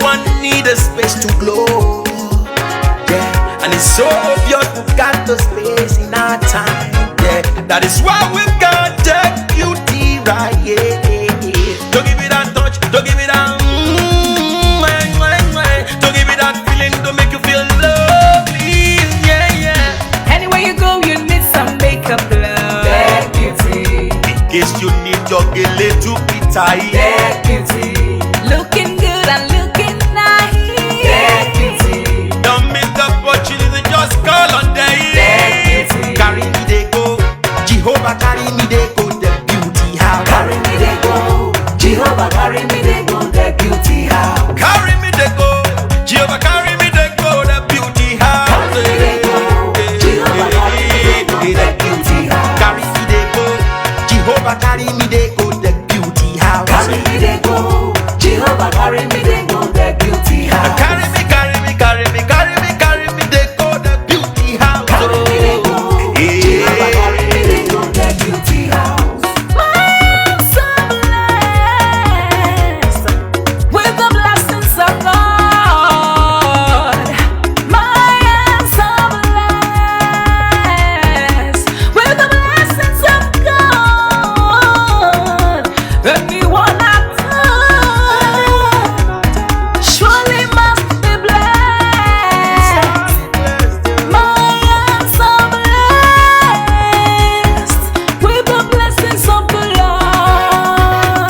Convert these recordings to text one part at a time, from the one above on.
Everyone need a space to glow. Yeah, and it's so obvious we've got the space in our time. Yeah, that is why we've got Deg Beauty right here. Don't give it that touch, don't give it that don't give it that feeling, don't make you feel lovely. Yeah, yeah. Anywhere you go, you need some makeup, love. Deg Beauty. In case you need your gele to be tight. Deg Beauty. Looking good and looking nice. Deg Beauty. Don't miss the opportunity, just call on Deg. Deg Beauty. Carry me they go, Jehovah carry me they go, the beauty house. Carry me they go, Jehovah carry me they go, the beauty house. Carry me they go, Jehovah carry me they go, the beauty house. Carry me they go, Jehovah carry me they go, the beauty house. Carry me they go, Jehovah carry me they go, the beauty house. Carry me they go, Jehovah carry me they go, the beauty house. Carry me, carry me, carry me, carry me, carry me they go, the beauty house. Carry me they go, Jehovah carry me they go, the beauty house. My soul blessed with the blessings of God. My soul blessed with the blessings of God. Anyone I touch surely must be blessed. My soul blessed with the blessings of the Lord.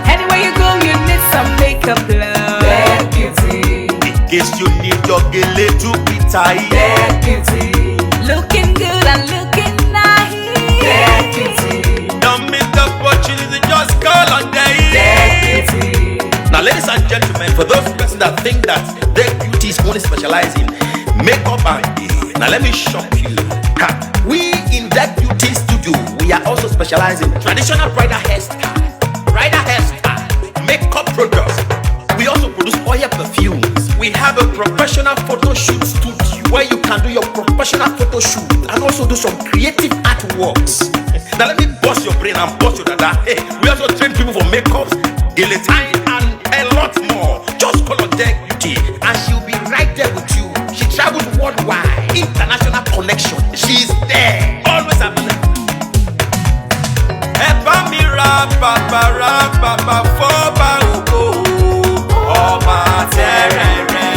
Anywhere you go, you need some makeup, love. Deg Beauty. In case you need your gele to be tight. Deg Beauty. Looking good and looking nice. Deg Beauty. Don't miss the opportunity, just call on Deg. Deg Beauty. Now, ladies and gentlemen, for those persons that think that Deg Beauty is only specializing makeup and hair, now let me shock you. Ha, we in Deg Beauty studio, we are also specializing traditional bridal hairstyle, makeup products. We also produce oil perfumes. We have a professional photo shoot studio where you can do your professional photo shoot and also do some creative artworks. Now let me bust your brain and bust your dada. Hey, we also train people for makeup, guillotine, and a lot more. Just call on Deg Beauty and she'll be right there with you. She travels worldwide, international connection. She's there, always available. Foba oko, ọba terere.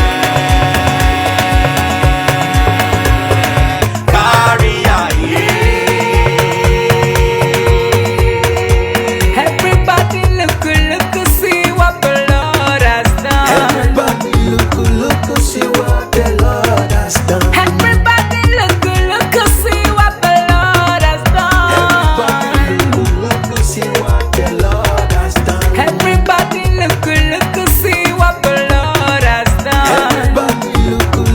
Kárí ayé. Everybody look, see what the Lord has done. Everybody look, see what the Lord has done. Everybody look, see what the Lord has done. Everybody look, see what the Lord has done. Everybody look, see what the Lord has done. Everybody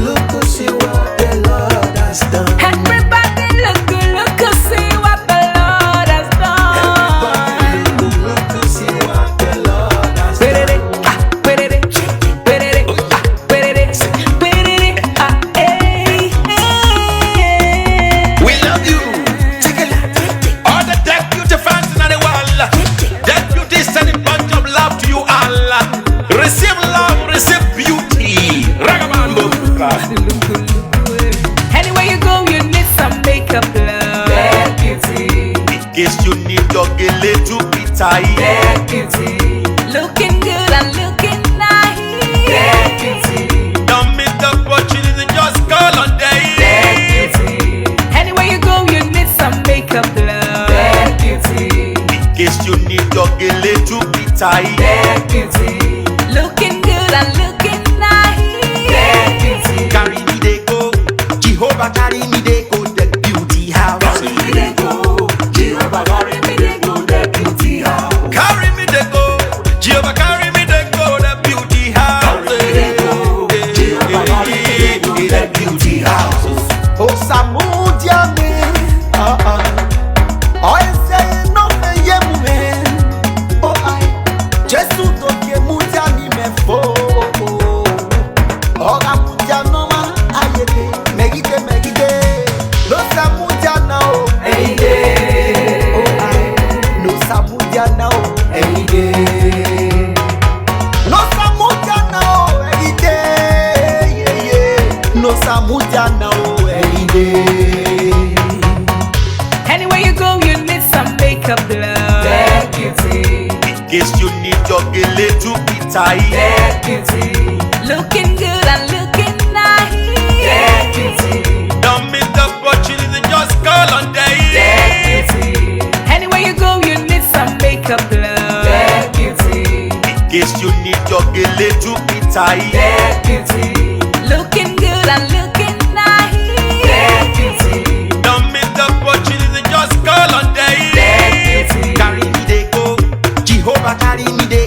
look, see what the Lord has done. Everybody look, see what the Lord has done. Look, see what the Lord has done. We love you. Take a look. All the Deg Beauty fans in the world. Deg Beauty is sending bunch of love to you all. Receive love, receive beauty. Ragamuffin. Anywhere you go, you need some makeup, love. Deg Beauty. In case you need your gele to be tight. Deg Beauty. Looking good and looking nice. Deg Beauty. Don't miss the opportunity, just call on Deg. Deg Beauty. Anywhere you go, you need some makeup, love. Deg Beauty. In case you need your gele to be tight. Deg Beauty. Looking good and looking nice. Deg Beauty. Carry me they go, Jehovah carry me they go, the beauty house. Carry me they go, Jehovah carry me they go, the beauty house. Carry me they go, Jehovah carry me they go, the beauty house. Carry me they go, Jehovah carry me they go, the beauty house. Oh, Samudia me, oh, I say no me yemu me, oh I, Jesu do ke mudia ni me fo, oh Samudia no ma ayete, megide, no Samudia now, oh I, no Samudia now, no Samudia now. Diana, oh, any day. Anywhere you go, you need some makeup, love. Deg Beauty. In case you need your gele to be tight. Deg Beauty. Looking good and looking nice. Deg Beauty. Don't miss the opportunity, just call on Deg. Deg Beauty. Anywhere you go, you need some makeup, love. Deg Beauty. In case you need your gele to be tight. Deg Beauty. Looking good and looking nice. Deg Beauty. Don't miss the opportunity, just call on Deg. Deg Beauty. Carry me they go, Jehovah carry me they